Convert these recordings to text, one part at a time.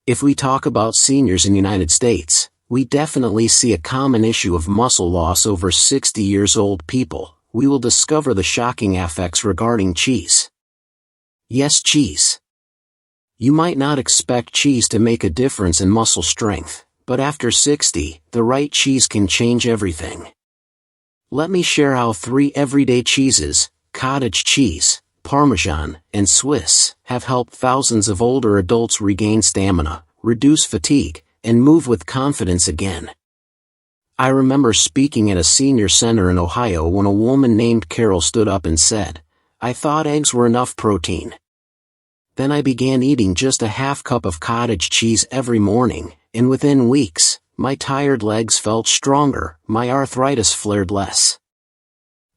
If we talk about seniors in the United States, we definitely see a common issue of muscle loss over 60 years old people. We will discover the shocking effects regarding cheese. Yes, cheese. You might not expect cheese to make a difference in muscle strength, but after 60, the right cheese can change everything. Let me share how 3 everyday cheeses, cottage cheese, Parmesan, and Swiss, have helped thousands of older adults regain stamina, reduce fatigue, and move with confidence again. I remember speaking at a senior center in Ohio when a woman named Carol stood up and said, "I thought eggs were enough protein. Then I began eating just a half cup of cottage cheese every morning, and within weeks, my tired legs felt stronger, my arthritis flared less."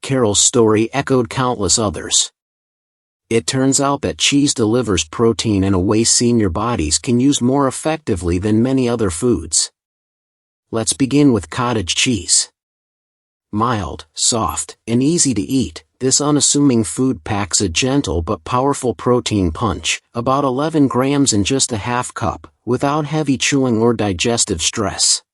Carol's story echoed countless others. It turns out that cheese delivers protein in a way senior bodies can use more effectively than many other foods. Let's begin with cottage cheese. Mild, soft, and easy to eat, this unassuming food packs a gentle but powerful protein punch, about 11 grams in just a half cup, without heavy chewing or digestive stress.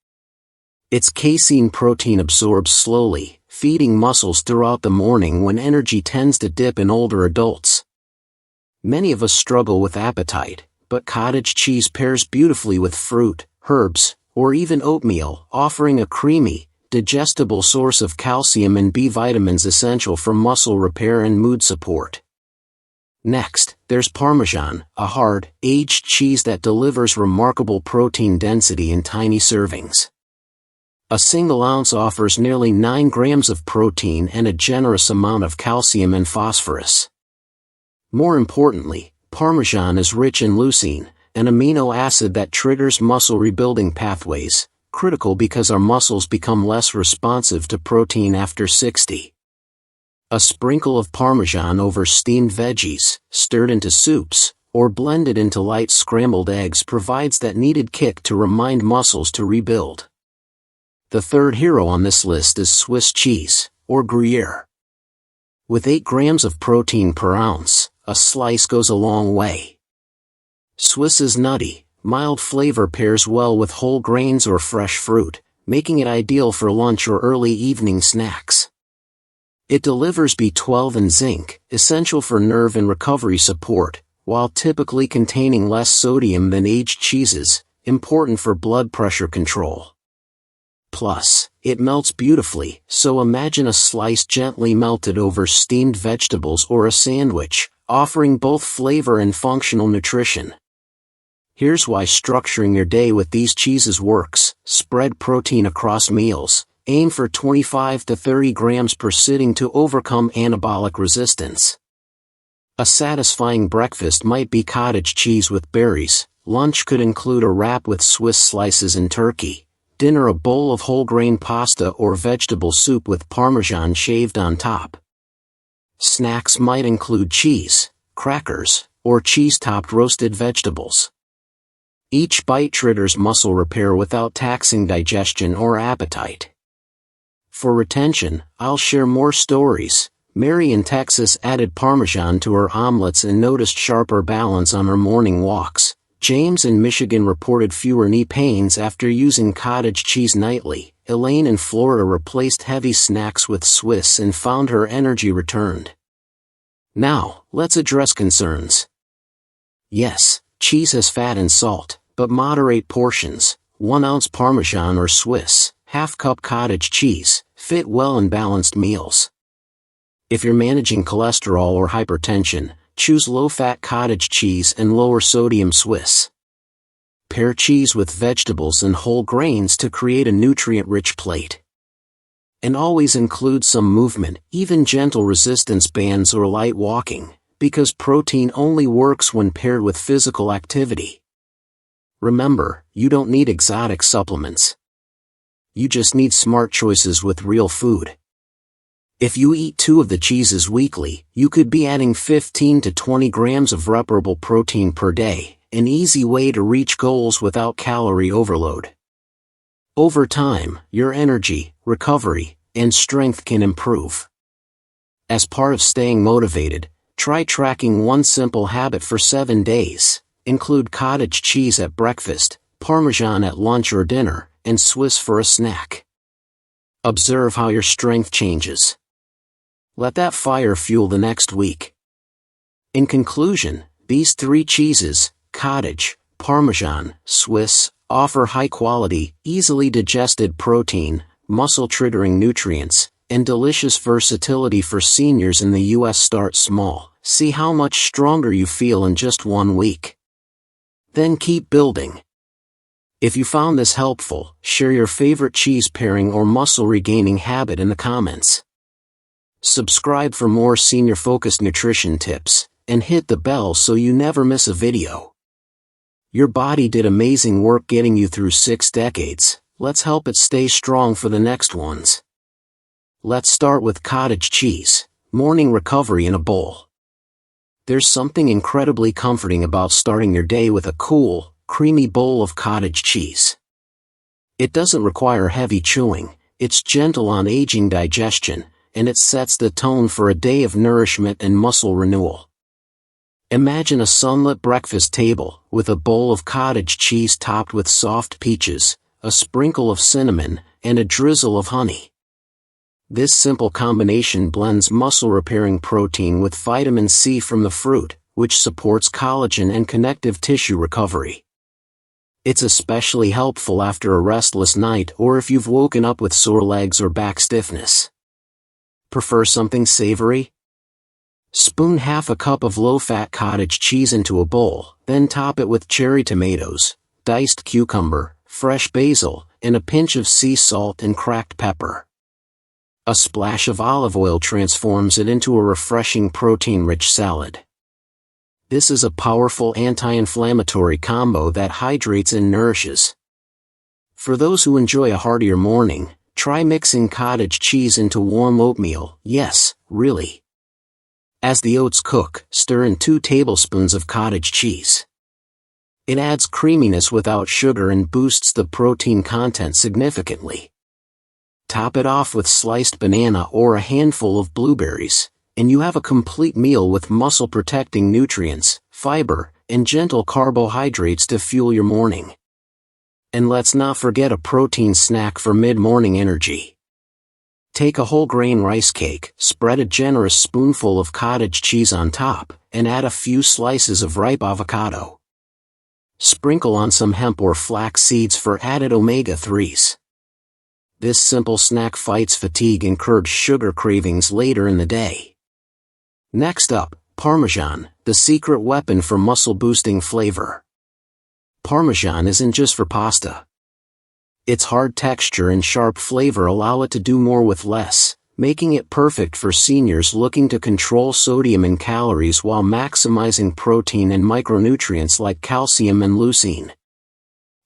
Its casein protein absorbs slowly, feeding muscles throughout the morning when energy tends to dip in older adults. Many of us struggle with appetite, but cottage cheese pairs beautifully with fruit, herbs, or even oatmeal, offering a creamy, digestible source of calcium and B vitamins essential for muscle repair and mood support. Next, there's Parmesan, a hard, aged cheese that delivers remarkable protein density in tiny servings. A single ounce offers nearly 9 grams of protein and a generous amount of calcium and phosphorus. More importantly, Parmesan is rich in leucine, an amino acid that triggers muscle rebuilding pathways, critical because our muscles become less responsive to protein after 60. A sprinkle of Parmesan over steamed veggies, stirred into soups, or blended into light scrambled eggs provides that needed kick to remind muscles to rebuild. The third hero on this list is Swiss cheese, or Gruyere. With 8 grams of protein per ounce, a slice goes a long way. Swiss's nutty, mild flavor pairs well with whole grains or fresh fruit, making it ideal for lunch or early evening snacks. It delivers B12 and zinc, essential for nerve and recovery support, while typically containing less sodium than aged cheeses, important for blood pressure control. Plus, it melts beautifully, so imagine a slice gently melted over steamed vegetables or a sandwich, offering both flavor and functional nutrition. Here's why structuring your day with these cheeses works. Spread protein across meals. Aim for 25 to 30 grams per sitting to overcome anabolic resistance. A satisfying breakfast might be cottage cheese with berries. Lunch could include a wrap with Swiss slices and turkey. Dinner a bowl of whole grain pasta or vegetable soup with Parmesan shaved on top. Snacks might include cheese, crackers, or cheese-topped roasted vegetables. Each bite triggers muscle repair without taxing digestion or appetite. For retention, I'll share more stories. Mary in Texas added Parmesan to her omelets and noticed sharper balance on her morning walks. James in Michigan reported fewer knee pains after using cottage cheese nightly. Elaine in Florida replaced heavy snacks with Swiss and found her energy returned. Now, let's address concerns. Yes, cheese has fat and salt, but moderate portions, 1 ounce Parmesan or Swiss, half cup cottage cheese, fit well in balanced meals. If you're managing cholesterol or hypertension, choose low-fat cottage cheese and lower-sodium Swiss. Pair cheese with vegetables and whole grains to create a nutrient-rich plate. And always include some movement, even gentle resistance bands or light walking, because protein only works when paired with physical activity. Remember, you don't need exotic supplements. You just need smart choices with real food. If you eat 2 of the cheeses weekly, you could be adding 15 to 20 grams of reparable protein per day, an easy way to reach goals without calorie overload. Over time, your energy, recovery, and strength can improve. As part of staying motivated, try tracking one simple habit for 7 days. Include cottage cheese at breakfast, Parmesan at lunch or dinner, and Swiss for a snack. Observe how your strength changes. Let that fire fuel the next week. In conclusion, these 3 cheeses, cottage, Parmesan, Swiss, offer high-quality, easily digested protein, muscle-triggering nutrients, and delicious versatility for seniors in the U.S. Start small. See how much stronger you feel in just 1 week. Then keep building. If you found this helpful, share your favorite cheese pairing or muscle-regaining habit in the comments. Subscribe for more senior-focused nutrition tips, and hit the bell so you never miss a video. Your body did amazing work getting you through 6 decades, let's help it stay strong for the next ones. Let's start with cottage cheese, morning recovery in a bowl. There's something incredibly comforting about starting your day with a cool, creamy bowl of cottage cheese. It doesn't require heavy chewing, it's gentle on aging digestion, and it sets the tone for a day of nourishment and muscle renewal. Imagine a sunlit breakfast table, with a bowl of cottage cheese topped with soft peaches, a sprinkle of cinnamon, and a drizzle of honey. This simple combination blends muscle-repairing protein with vitamin C from the fruit, which supports collagen and connective tissue recovery. It's especially helpful after a restless night or if you've woken up with sore legs or back stiffness. Prefer something savory? Spoon half a cup of low-fat cottage cheese into a bowl, then top it with cherry tomatoes, diced cucumber, fresh basil, and a pinch of sea salt and cracked pepper. A splash of olive oil transforms it into a refreshing protein-rich salad. This is a powerful anti-inflammatory combo that hydrates and nourishes. For those who enjoy a heartier morning, try mixing cottage cheese into warm oatmeal. Yes, really. As the oats cook, stir in 2 tablespoons of cottage cheese. It adds creaminess without sugar and boosts the protein content significantly. Top it off with sliced banana or a handful of blueberries, and you have a complete meal with muscle-protecting nutrients, fiber, and gentle carbohydrates to fuel your morning. And let's not forget a protein snack for mid-morning energy. Take a whole grain rice cake, spread a generous spoonful of cottage cheese on top, and add a few slices of ripe avocado. Sprinkle on some hemp or flax seeds for added omega-3s. This simple snack fights fatigue and curbs sugar cravings later in the day. Next up, Parmesan, the secret weapon for muscle-boosting flavor. Parmesan isn't just for pasta. Its hard texture and sharp flavor allow it to do more with less, making it perfect for seniors looking to control sodium and calories while maximizing protein and micronutrients like calcium and leucine.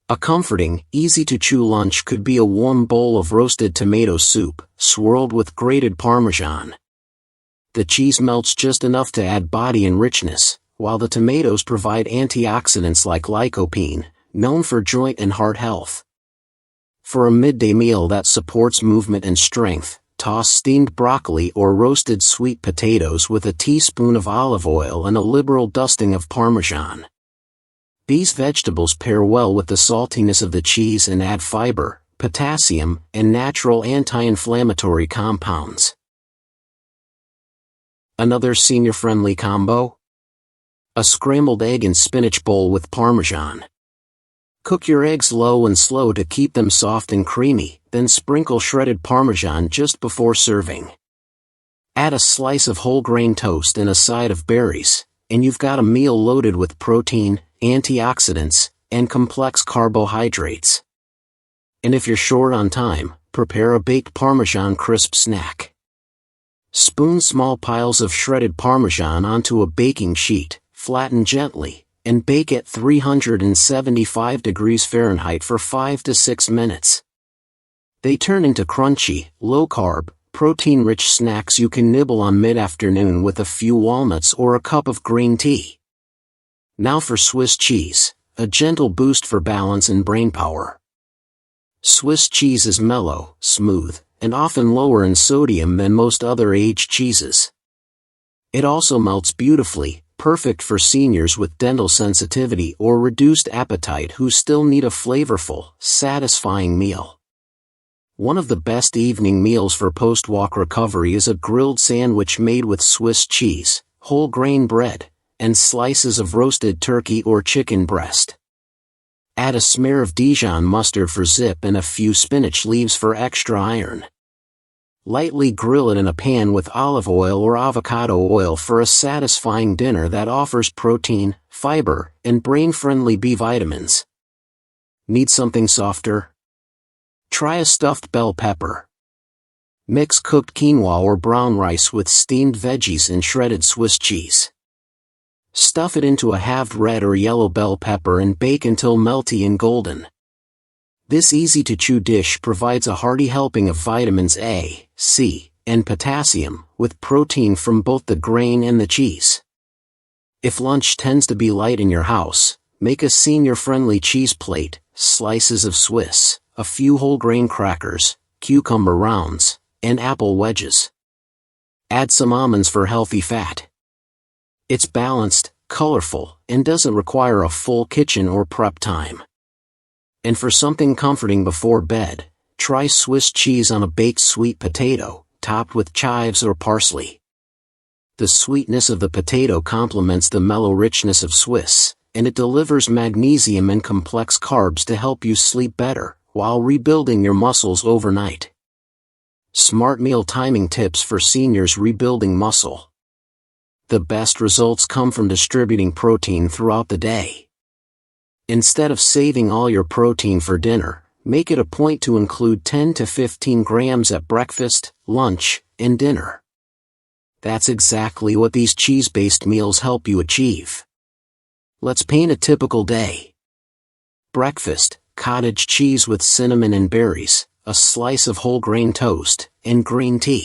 A comforting, easy-to-chew lunch could be a warm bowl of roasted tomato soup, swirled with grated Parmesan. The cheese melts just enough to add body and richness, while the tomatoes provide antioxidants like lycopene, known for joint and heart health. For a midday meal that supports movement and strength, toss steamed broccoli or roasted sweet potatoes with a teaspoon of olive oil and a liberal dusting of Parmesan. These vegetables pair well with the saltiness of the cheese and add fiber, potassium, and natural anti-inflammatory compounds. Another senior-friendly combo? A scrambled egg and spinach bowl with Parmesan. Cook your eggs low and slow to keep them soft and creamy, then sprinkle shredded Parmesan just before serving. Add a slice of whole grain toast and a side of berries, and you've got a meal loaded with protein, antioxidants, and complex carbohydrates. And if you're short on time, prepare a baked Parmesan crisp snack. Spoon small piles of shredded Parmesan onto a baking sheet, flatten gently, and bake at 375 degrees Fahrenheit for 5 to 6 minutes. They turn into crunchy, low-carb, protein-rich snacks you can nibble on mid-afternoon with a few walnuts or a cup of green tea. Now for Swiss cheese, a gentle boost for balance and brain power. Swiss cheese is mellow, smooth, and often lower in sodium than most other aged cheeses. It also melts beautifully, perfect for seniors with dental sensitivity or reduced appetite who still need a flavorful, satisfying meal. One of the best evening meals for post-walk recovery is a grilled sandwich made with Swiss cheese, whole grain bread, and slices of roasted turkey or chicken breast. Add a smear of Dijon mustard for zip and a few spinach leaves for extra iron. Lightly grill it in a pan with olive oil or avocado oil for a satisfying dinner that offers protein, fiber, and brain-friendly B vitamins. Need something softer? Try a stuffed bell pepper. Mix cooked quinoa or brown rice with steamed veggies and shredded Swiss cheese. Stuff it into a halved red or yellow bell pepper and bake until melty and golden. This easy-to-chew dish provides a hearty helping of vitamins A, C, and potassium, with protein from both the grain and the cheese. If lunch tends to be light in your house, make a senior-friendly cheese plate, slices of Swiss, a few whole grain crackers, cucumber rounds, and apple wedges. Add some almonds for healthy fat. It's balanced, colorful, and doesn't require a full kitchen or prep time. And for something comforting before bed, try Swiss cheese on a baked sweet potato, topped with chives or parsley. The sweetness of the potato complements the mellow richness of Swiss, and it delivers magnesium and complex carbs to help you sleep better, while rebuilding your muscles overnight. Smart meal timing tips for seniors rebuilding muscle. The best results come from distributing protein throughout the day. Instead of saving all your protein for dinner, make it a point to include 10 to 15 grams at breakfast, lunch, and dinner. That's exactly what these cheese-based meals help you achieve. Let's paint a typical day. Breakfast: cottage cheese with cinnamon and berries, a slice of whole grain toast, and green tea.